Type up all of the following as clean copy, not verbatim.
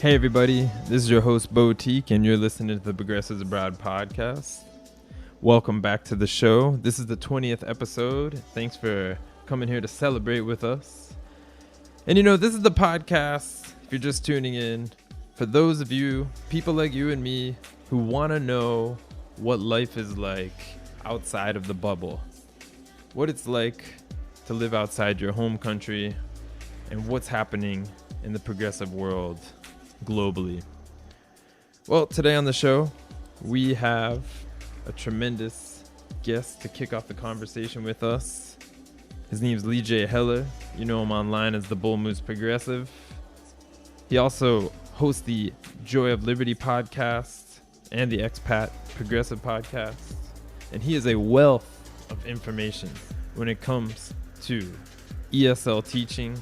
Hey everybody, this is your host Boutique and you're listening to the Progressives Abroad podcast. Welcome back to the show. This is the 20th episode. Thanks for coming here to celebrate with us. And this is the podcast, if you're just tuning in, for those of you, people like you and me, who want to know what life is like outside of the bubble. What it's like to live outside your home country and what's happening in the progressive world globally. Well, today on the show, we have a tremendous guest to kick off the conversation with us. His name's Lee J. Heller. You know him online as the Bull Moose Progressive. He also hosts the Joy of Liberty podcast and the Expat Progressive podcast. And he is a wealth of information when it comes to ESL teaching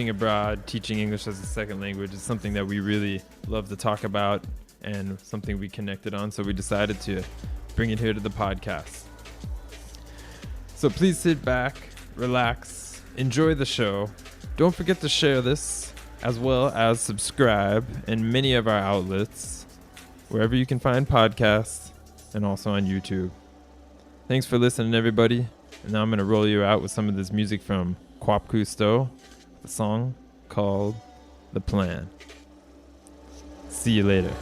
abroad, teaching English as a second language is something that we really love to talk about and something we connected on. So we decided to bring it here to the podcast. So please sit back, relax, enjoy the show. Don't forget to share this as well as subscribe in many of our outlets, wherever you can find podcasts and also on YouTube. Thanks for listening, everybody. And now I'm going to roll you out with some of this music from Quap Cousteau. A song called The Plan. See you later.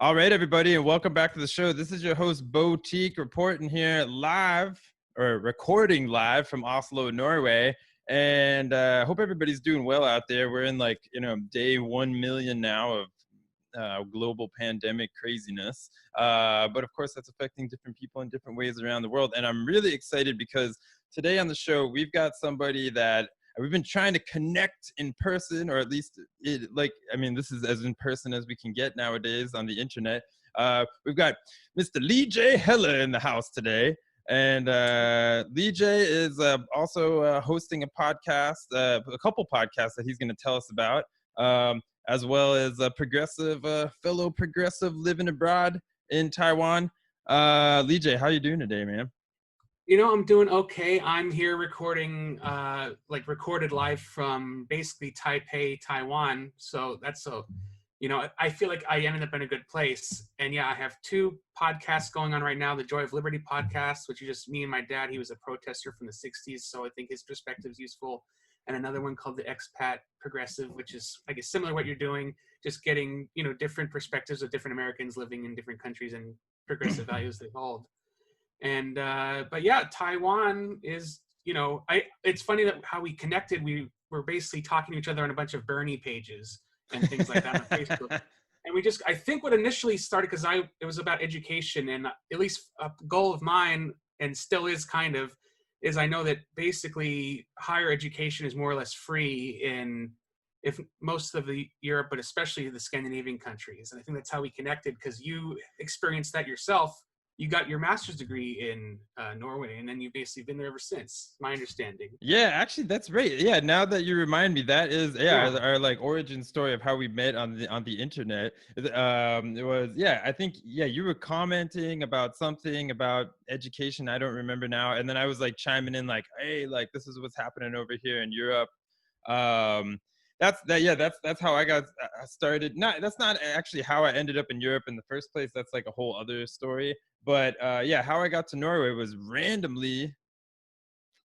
All right, everybody, and welcome back to the show. This is your host, Boutique, reporting here live, or recording live from Oslo, Norway. And I hope everybody's doing well out there. We're in day 1 million now of global pandemic craziness. But of course, that's affecting different people in different ways around the world. And I'm really excited because today on the show, we've got somebody that we've been trying to connect in person, or at least this is as in person as we can get nowadays on the internet. We've got Mr. Lee J. Heller in the house today. And Lee J is also hosting a podcast, a couple podcasts that he's going to tell us about, as well as a fellow progressive living abroad in Taiwan. Lee J, how you doing today, man? I'm doing okay. I'm here recording, recorded live from basically Taipei, Taiwan. So that's I feel like I ended up in a good place. And yeah, I have two podcasts going on right now. The Joy of Liberty podcast, which is just me and my dad. He was a protester from the 60s. So I think his perspective is useful. And another one called the Expat Progressive, which is, I guess, similar to what you're doing, just getting, different perspectives of different Americans living in different countries and progressive values they hold. And but yeah, Taiwan is, it's funny that how we connected. We were basically talking to each other on a bunch of Bernie pages and things like that on Facebook. And I think what initially started, because it was about education, and at least a goal of mine, and still is kind of, is I know that basically higher education is more or less free in most of the Europe, but especially the Scandinavian countries. And I think that's how we connected, because you experienced that yourself. You got your master's degree in Norway, and then you've basically been there ever since, my understanding. Yeah, actually, that's right. Yeah, now that you remind me, that is our origin story of how we met on the internet. It was I think you were commenting about something about education. I don't remember now, and then I was chiming in hey, this is what's happening over here in Europe. That's how I got started. That's not actually how I ended up in Europe in the first place. That's a whole other story. But how I got to Norway was randomly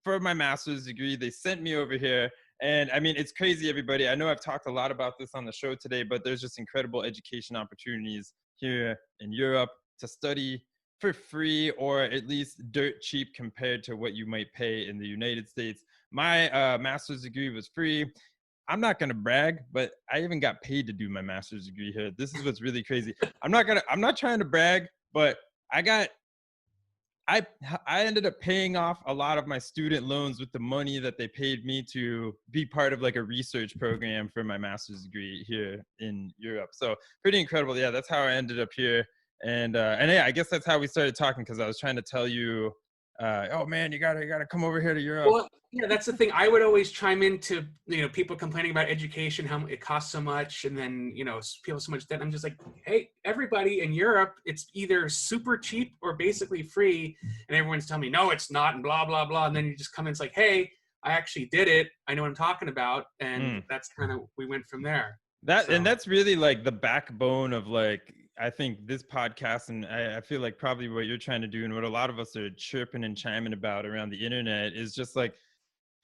for my master's degree. They sent me over here. And I mean, it's crazy, everybody. I know I've talked a lot about this on the show today, but there's just incredible education opportunities here in Europe to study for free, or at least dirt cheap compared to what you might pay in the United States. My master's degree was free. I'm not going to brag, but I even got paid to do my master's degree here. This is what's really crazy. I'm not trying to brag, but I ended up paying off a lot of my student loans with the money that they paid me to be part of a research program for my master's degree here in Europe. So pretty incredible. Yeah, that's how I ended up here. And yeah, I guess that's how we started talking, because I was trying to tell you oh man, you gotta come over here to Europe. Well, yeah, that's the thing. I would always chime into, people complaining about education, how it costs so much, and then, people so much debt. I'm just like, hey, everybody in Europe, it's either super cheap or basically free, and everyone's telling me, no, it's not, and blah blah blah. And then you just come in, it's like, hey, I actually did it. I know what I'm talking about, and that's kind of, we went from there. And So that's really like the backbone of like, I think this podcast, and I feel like probably what you're trying to do and what a lot of us are chirping and chiming about around the internet is just like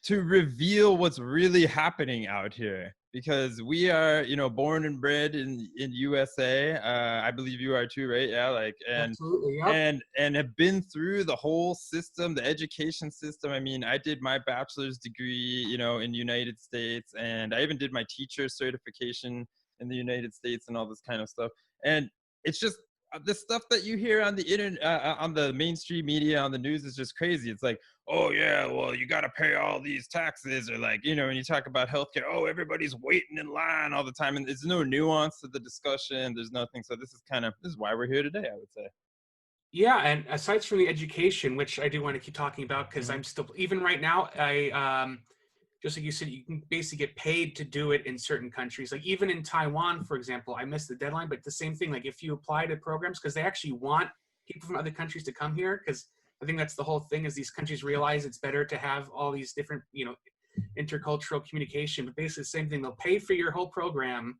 to reveal what's really happening out here, because we are, born and bred in USA. I believe you are too, right? Yeah, like, absolutely, yep. and have been through the whole system, the education system. I mean, I did my bachelor's degree, in the United States, and I even did my teacher certification in the United States and all this kind of stuff. And it's just the stuff that you hear on the internet, on the mainstream media, on the news is just crazy. It's like, oh yeah, well, you got to pay all these taxes, or like, when you talk about healthcare, oh, everybody's waiting in line all the time, and there's no nuance to the discussion. There's nothing. So this is why we're here today, I would say. Yeah, and aside from the education, which I do want to keep talking about, because I'm still, even right now, just like you said, you can basically get paid to do it in certain countries. Like even in Taiwan, for example, I missed the deadline, but the same thing, like if you apply to programs, because they actually want people from other countries to come here, because I think that's the whole thing, is these countries realize it's better to have all these different, intercultural communication. But basically the same thing, they'll pay for your whole program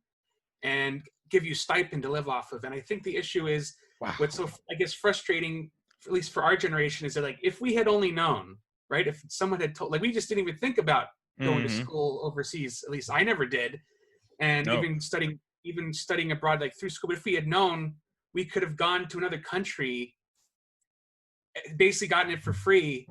and give you stipend to live off of. And I think the issue is, Wow. what's so, I guess, frustrating, at least for our generation, is that like, if we had only known, right, if someone had told, like, we just didn't even think about going to school overseas. At least I never did. And No. even studying abroad, like through school, but if we had known, we could have gone to another country, basically gotten it for free.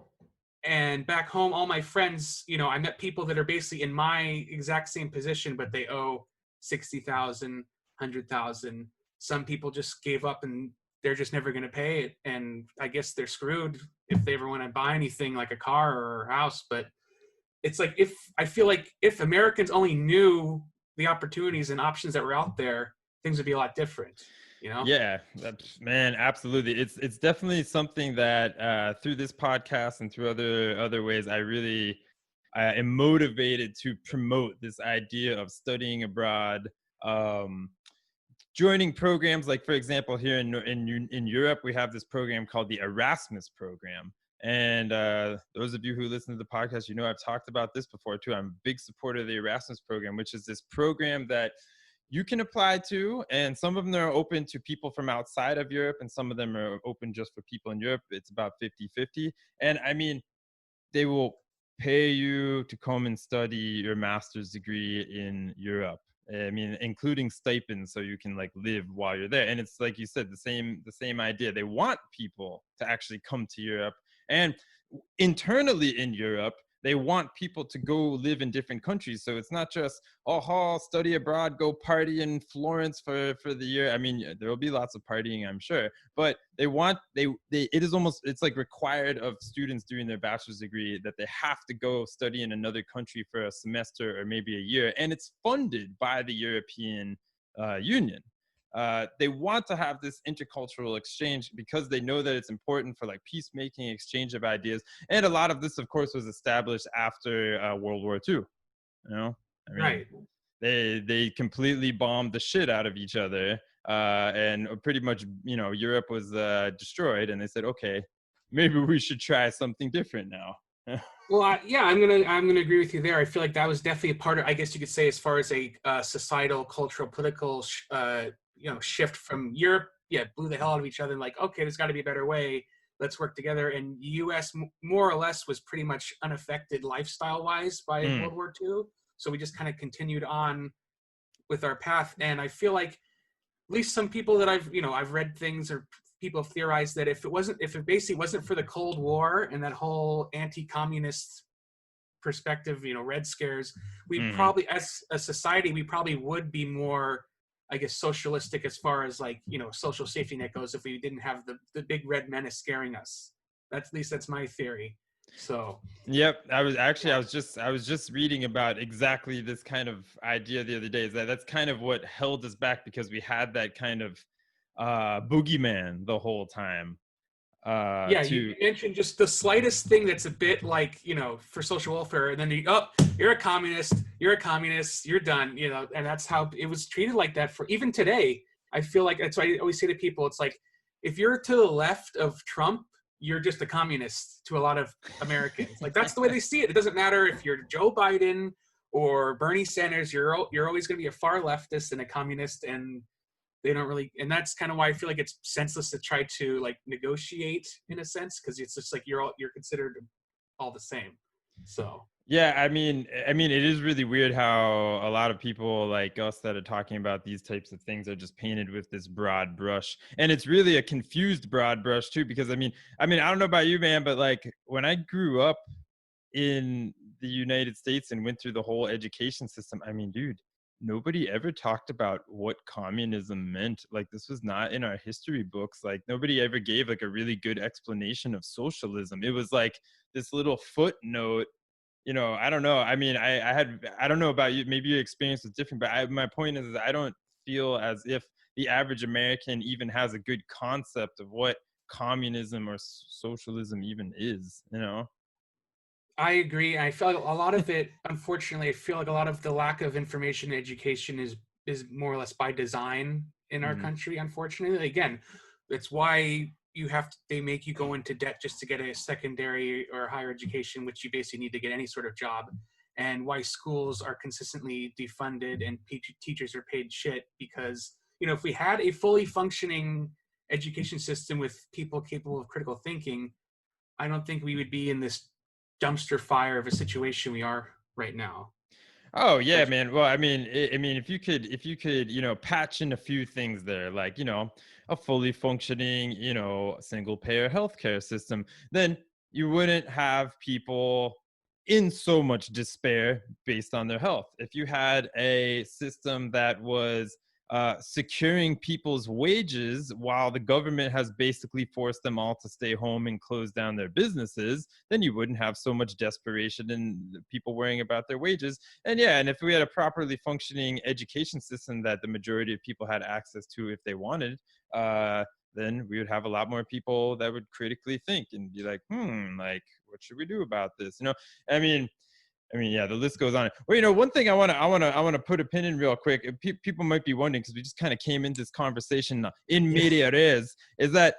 And back home, all my friends, I met people that are basically in my exact same position, but they owe 60,000, 100,000. Some people just gave up and they're just never going to pay it. And I guess they're screwed if they ever want to buy anything like a car or a house. But it's like, I feel like if Americans only knew the opportunities and options that were out there, things would be a lot different. Yeah, man, absolutely. It's definitely something that through this podcast and through other ways, I really am motivated to promote this idea of studying abroad. Joining programs like, for example, here in Europe, we have this program called the Erasmus program. And those of you who listen to the podcast, I've talked about this before too. I'm a big supporter of the Erasmus program, which is this program that you can apply to, and some of them are open to people from outside of Europe, and some of them are open just for people in Europe. It's about 50-50. And I mean, they will pay you to come and study your master's degree in Europe. I mean, including stipends, so you can like live while you're there. And it's like you said, the same idea. They want people to actually come to Europe, and internally in Europe, they want people to go live in different countries. So it's not just, study abroad, go party in Florence for the year. I mean, there will be lots of partying, I'm sure, but it's like required of students doing their bachelor's degree that they have to go study in another country for a semester or maybe a year. And it's funded by the European Union. They want to have this intercultural exchange because they know that it's important for like peacemaking, exchange of ideas. And a lot of this, of course, was established after World War II. I mean, Right. they completely bombed the shit out of each other, and pretty much, Europe was destroyed. And they said, okay, maybe we should try something different now. Well, I'm gonna agree with you there. I feel like that was definitely a part of, I guess you could say, as far as a societal, cultural, political, shift from Europe. Yeah, blew the hell out of each other, and like, okay, there's got to be a better way. Let's work together. And U.S. more or less was pretty much unaffected lifestyle-wise by World War II. So we just kind of continued on with our path. And I feel like at least some people that I've read things, or people have theorized that if it basically wasn't for the Cold War and that whole anti-communist perspective, Red Scares, we probably, as a society, we probably would be more, I guess, socialistic as far as like, social safety net goes, if we didn't have the big red menace scaring us. At least that's my theory. So yep, I was just reading about exactly this kind of idea the other day. Is that's kind of what held us back, because we had that kind of boogeyman the whole time. Yeah, you to mentioned just the slightest thing that's a bit like, for social welfare, and then you're a communist, you're done, and that's how it was treated like that for even today. I feel like that's why I always say to people, it's like, if you're to the left of Trump, you're just a communist to a lot of Americans. Like, that's the way they see it. It doesn't matter if you're Joe Biden or Bernie Sanders, you're always going to be a far leftist and a communist, and they don't really, and that's kind of why I feel like it's senseless to try to like negotiate in a sense, because it's just like you're considered all the same. So yeah, I mean, it is really weird how a lot of people like us that are talking about these types of things are just painted with this broad brush, and it's really a confused broad brush too. Because I mean, I don't know about you, man, but like when I grew up in the United States and went through the whole education system, I mean, dude, nobody ever talked about what communism meant. Like, this was not in our history books. Like, nobody ever gave like a really good explanation of socialism. It was like this little footnote. I don't know. I mean, I don't know about you. Maybe your experience was different, but my point is I don't feel as if the average American even has a good concept of what communism or socialism even is. I agree. I feel like a lot of it, unfortunately, I feel like a lot of the lack of information and education is more or less by design in our Mhm. country. Unfortunately, again, that's why they make you go into debt just to get a secondary or higher education, which you basically need to get any sort of job, and why schools are consistently defunded and teachers are paid shit. Because if we had a fully functioning education system with people capable of critical thinking, I don't think we would be in this dumpster fire of a situation we are right now. Oh yeah, But man. Well, I mean, if you could, patch in a few things there, like, a fully functioning, single payer healthcare system, then you wouldn't have people in so much despair based on their health. If you had a system that was securing people's wages while the government has basically forced them all to stay home and close down their businesses, then you wouldn't have so much desperation and people worrying about their wages. And yeah, and if we had a properly functioning education system that the majority of people had access to if they wanted, then we would have a lot more people that would critically think and be like, like, what should we do about this? I mean, yeah, the list goes on. Well, one thing I want to put a pin in real quick. People might be wondering because we just kind of came into this conversation in yeah, media res, is that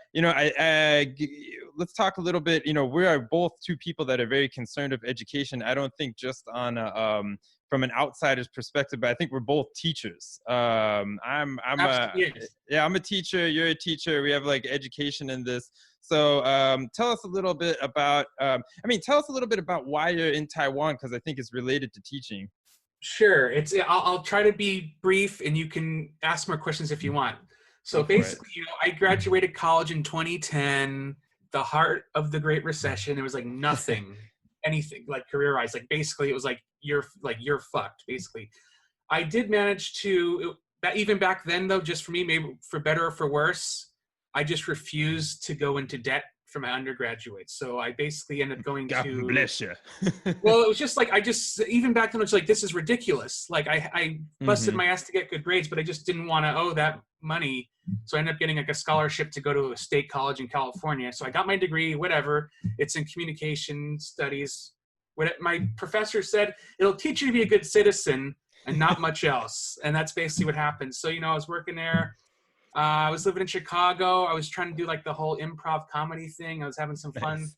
let's talk a little bit. We are both two people that are very concerned of education. I don't think just on from an outsider's perspective, but I think we're both teachers. I'm a absolutely. Yes. yeah, I'm a teacher. You're a teacher. We have like education in this. So tell us a little bit about, tell us a little bit about why you're in Taiwan, because I think it's related to teaching. Sure. I'll try to be brief, and you can ask more questions if you want. So Go for it. basically, I graduated college in 2010, the heart of the Great Recession. It was like nothing, anything like career-wise. Like basically, it was like you're fucked. Basically, I did manage to that even back then though, just for me, maybe for better or for worse, I just refused to go into debt for my undergraduate. So I basically ended up going God to, bless you. well, it was just like I just even back then it was like, this is ridiculous. Like I busted Hmm. my ass to get good grades, but I just didn't want to owe that money. So I ended up getting like a scholarship to go to a state college in California. So I got my degree, whatever. It's in communication studies. What my professor said, it'll teach you to be a good citizen and not much else. And that's basically what happened. So, I was working there. I was living in Chicago. I was trying to do like the whole improv comedy thing. I was having some fun, Nice.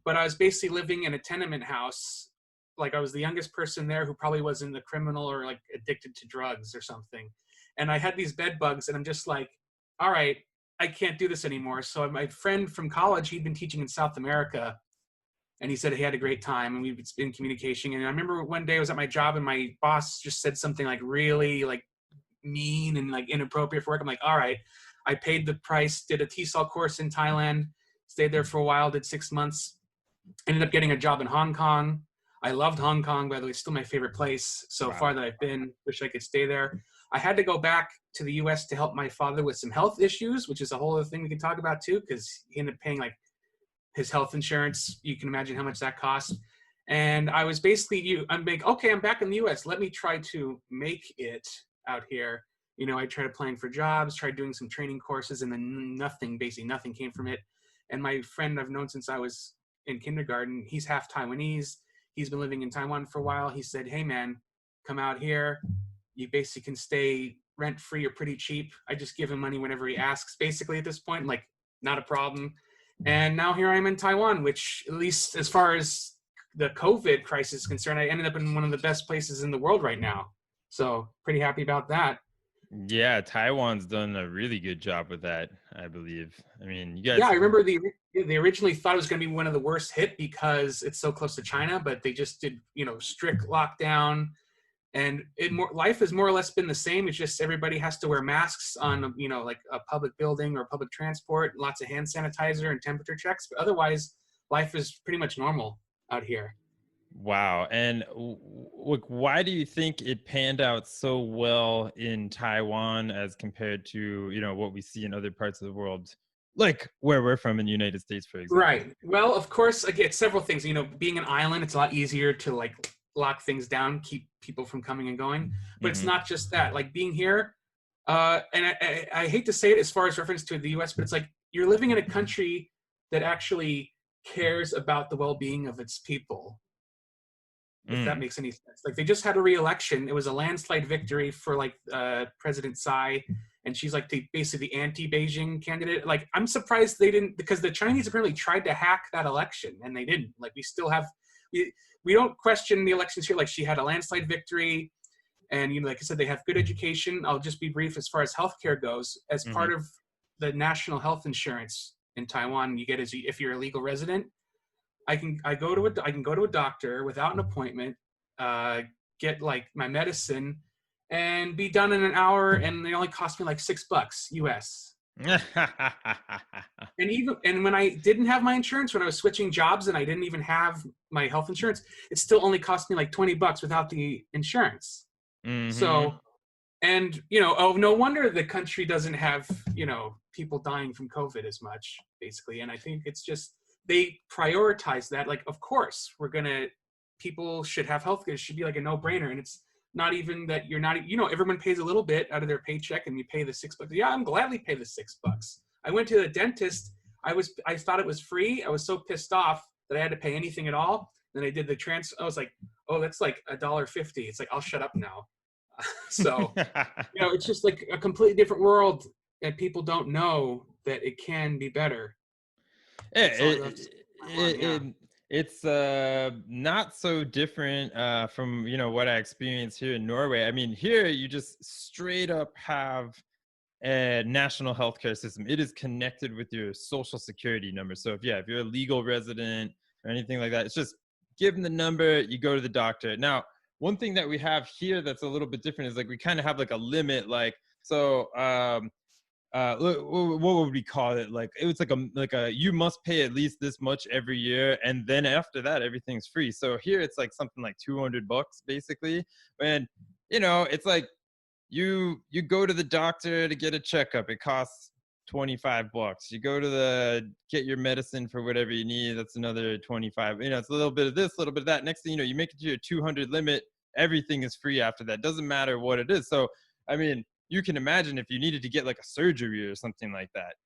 but I was basically living in a tenement house. Like I was the youngest person there who probably wasn't a criminal or like addicted to drugs or something. And I had these bed bugs, and I'm just like, all right, I can't do this anymore. So my friend from college, he'd been teaching in South America, and he said he had a great time, and we've been communicating. And I remember one day I was at my job, and my boss just said something like really like mean and like inappropriate for work. I'm like, all right. I paid the price, did a TESOL course in Thailand, stayed there for a while, did 6 months, ended up getting a job in Hong Kong. I loved Hong Kong, by the way, still my favorite place so far Wow. that I've been. Wish I could stay there. I had to go back to the US to help my father with some health issues, which is a whole other thing we can talk about too, because he ended up paying like his health insurance. You can imagine how much that costs. And I was basically, I'm like, okay, I'm back in the US. Let me try to make it out here. I tried applying for jobs, tried doing some training courses, and then basically nothing came from it. And my friend I've known since I was in kindergarten, he's half Taiwanese. He's been living in Taiwan for a while. He said, hey man, come out here. You basically can stay rent free or pretty cheap. I just give him money whenever he asks, basically at this point, like not a problem. And now here I am in Taiwan, which at least as far as the COVID crisis is concerned, I ended up in one of the best places in the world right now. So pretty happy about that. Yeah, Taiwan's done a really good job with that, I believe. I mean, you Yeah, guys. I remember they originally thought it was going to be one of the worst hit because it's so close to China, but they just did, strict lockdown. And life has more or less been the same. It's just everybody has to wear masks on, like a public building or public transport, lots of hand sanitizer and temperature checks. But otherwise, life is pretty much normal out here. Wow. And look, why do you think it panned out so well in Taiwan as compared to, what we see in other parts of the world, like where we're from in the United States, for example? Right. Well, of course, again, it's several things. Being an island, it's a lot easier to like lock things down, keep people from coming and going. But it's not just that. Like being here, and I hate to say it as far as reference to the U.S., but it's like you're living in a country that actually cares about the well-being of its people. If that makes any sense. Like they just had a re-election. It was a landslide victory for like President Tsai, and she's like basically the anti-Beijing candidate. Like I'm surprised they didn't, because the Chinese apparently tried to hack that election and they didn't. Like we still have, we don't question the elections here. Like she had a landslide victory, and like I said, they have good education. I'll just be brief as far as healthcare goes. As part of the national health insurance in Taiwan, you get as if you're a legal resident. I can go to a doctor without an appointment, get like my medicine, and be done in an hour, and they only cost me like $6 US. And when I didn't have my insurance, when I was switching jobs and I didn't even have my health insurance, it still only cost me like $20 without the insurance. So, and no wonder the country doesn't have people dying from COVID as much, basically. And I think it's just they prioritize that. Like, of course, people should have health care. It should be like a no-brainer. And it's not even that you're not, everyone pays a little bit out of their paycheck and you pay the $6. Yeah, I'm gladly pay the $6. I went to the dentist. I thought it was free. I was so pissed off that I had to pay anything at all. Then I did the I was like, oh, that's like $1.50. It's like, I'll shut up now. So, it's just like a completely different world, and people don't know that it can be better. It's not so different from what I experienced here in Norway. I mean, here you just straight up have a national healthcare system. It is connected with your social security number. So if you're a legal resident or anything like that, it's just give them the number, you go to the doctor. Now, one thing that we have here that's a little bit different is like we kind of have like a limit, like so what would we call it? Like it was like a you must pay at least this much every year, and then after that everything's free. So here it's like something like $200 basically, and it's like you go to the doctor to get a checkup, it costs $25. You go to get your medicine for whatever you need, that's another 25. It's a little bit of this, a little bit of that. Next thing you make it to your 200 limit, everything is free after that. Doesn't matter what it is. So I mean, you can imagine if you needed to get like a surgery or something like that.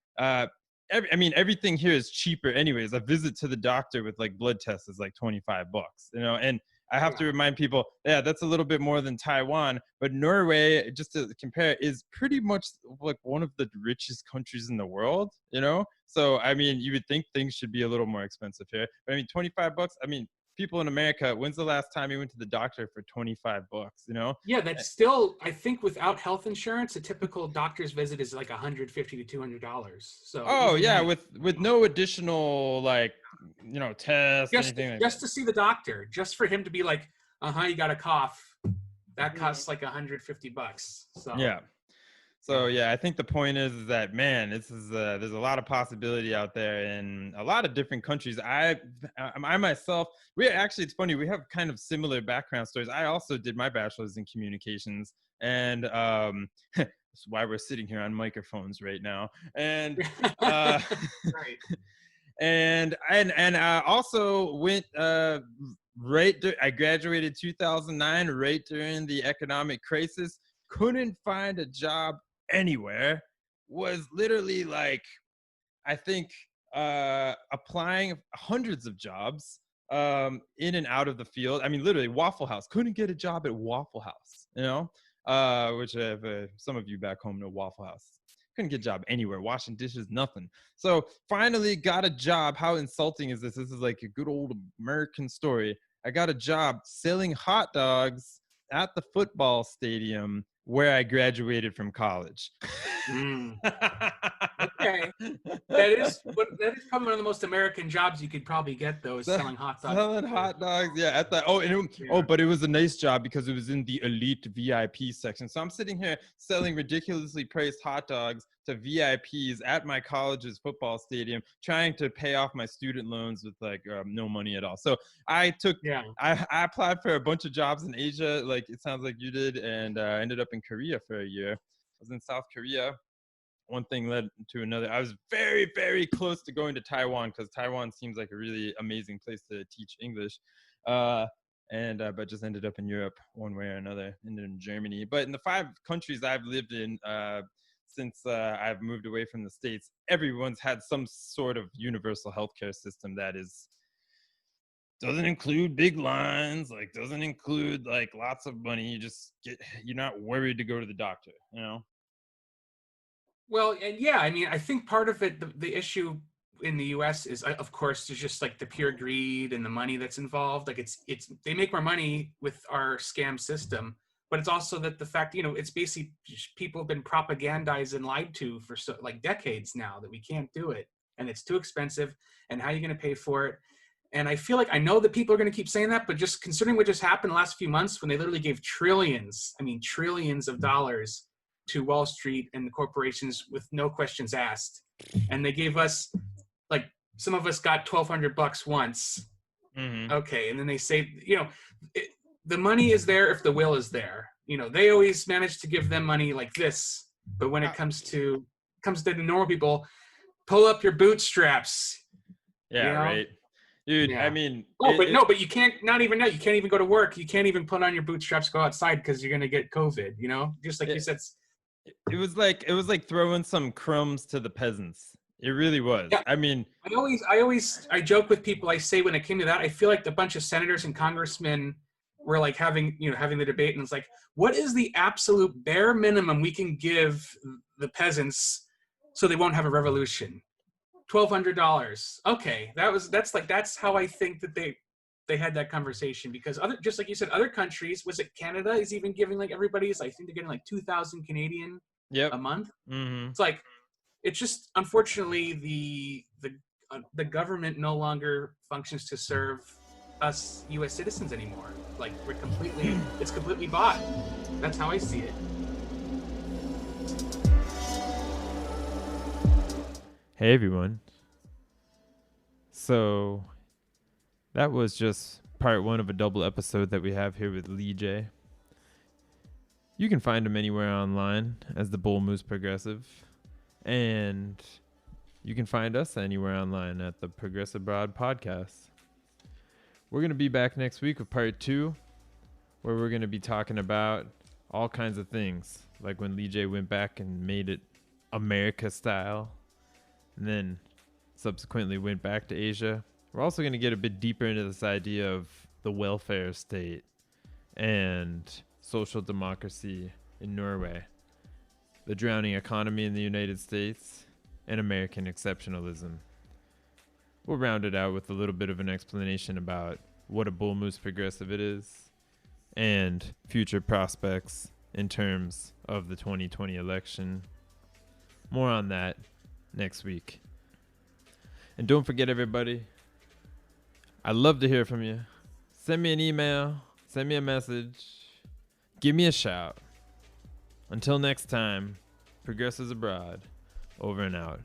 Everything here is cheaper anyways. A visit to the doctor with like blood tests is like $25, and I have to remind people, that's a little bit more than Taiwan, but Norway, just to compare, is pretty much like one of the richest countries in the world, So, I mean, you would think things should be a little more expensive here, but I mean, $25, people in America, when's the last time you went to the doctor for $25, Yeah, that's still, I think without health insurance, a typical doctor's visit is like $150 to $200. So with no additional like tests or anything like just that. to see the doctor, just for him to be like, you got a cough, that costs like $150. So I think the point is that, man, this is there's a lot of possibility out there in a lot of different countries. I myself, it's funny, we have kind of similar background stories. I also did my bachelor's in communications, and that's why we're sitting here on microphones right now. And right. and I also went I graduated 2009, right during the economic crisis. Couldn't find a job anywhere. Was literally like, I think applying hundreds of jobs in and out of the field. I mean, literally, Waffle House. Couldn't get a job at Waffle House, which I have some of you back home know Waffle House. Couldn't get a job anywhere, washing dishes, nothing. So finally got a job. How insulting is this? This is like a good old American story. I got a job selling hot dogs at the football stadium where I graduated from college. Okay. That is probably one of the most American jobs you could probably get, though, is selling hot dogs. Selling hot dogs, yeah. At the but it was a nice job because it was in the elite VIP section. So I'm sitting here selling ridiculously priced hot dogs to VIPs at my college's football stadium, trying to pay off my student loans with like no money at all. So I applied for a bunch of jobs in Asia, like it sounds like you did, and ended up in Korea for a year. I was in South Korea. One thing led to another. I was very, very close to going to Taiwan because Taiwan seems like a really amazing place to teach English. But just ended up in Europe one way or another, ended in Germany. But in the 5 countries I've lived in since I've moved away from the States, everyone's had some sort of universal healthcare system that doesn't include big lines, like doesn't include like lots of money. You're not worried to go to the doctor, Well, and yeah, I mean, I think part of it, the issue in the U.S. is, of course, there's just like the pure greed and the money that's involved. Like it's they make more money with our scam system, but it's also that the fact, it's basically people have been propagandized and lied to for like decades now that we can't do it and it's too expensive. And how are you going to pay for it? And I feel like I know that people are going to keep saying that, but just considering what just happened the last few months when they literally gave trillions of dollars to Wall Street and the corporations with no questions asked. And they gave us, like, some of us got $1,200 once. Mm-hmm. Okay. And then they say, the money is there if the will is there. They always manage to give them money like this. But when it comes to the normal people, pull up your bootstraps. Yeah, right. Dude, yeah. I mean... but you can't, not even now, you can't even go to work. You can't even put on your bootstraps, go outside because you're going to get COVID, Just like you said. It was like throwing some crumbs to the peasants. It really was. Yeah. I mean, I joke with people. I say when it came to that, I feel like a bunch of senators and congressmen were like having the debate, and it's like, what is the absolute bare minimum we can give the peasants so they won't have a revolution? $1,200. Okay, that's how I think that they had that conversation, because just like you said, other countries, was it Canada is even giving like everybody's, I think they're getting like 2,000 Canadian a month. Mm-hmm. It's like, it's just unfortunately the government no longer functions to serve us U.S. citizens anymore. Like it's completely bought. That's how I see it. Hey everyone. So that was just part 1 of a double episode that we have here with Lee J. You can find him anywhere online as the Bull Moose Progressive. And you can find us anywhere online at the Progressive Broad Podcast. We're going to be back next week with part 2, where we're going to be talking about all kinds of things, like when Lee J went back and made it America style, and then subsequently went back to Asia. We're also going to get a bit deeper into this idea of the welfare state and social democracy in Norway, the drowning economy in the United States, and American exceptionalism. We'll round it out with a little bit of an explanation about what a bull moose progressive it is and future prospects in terms of the 2020 election. More on that next week. And don't forget, everybody, I'd love to hear from you. Send me an email, send me a message, give me a shout. Until next time, Progressives Abroad, over and out.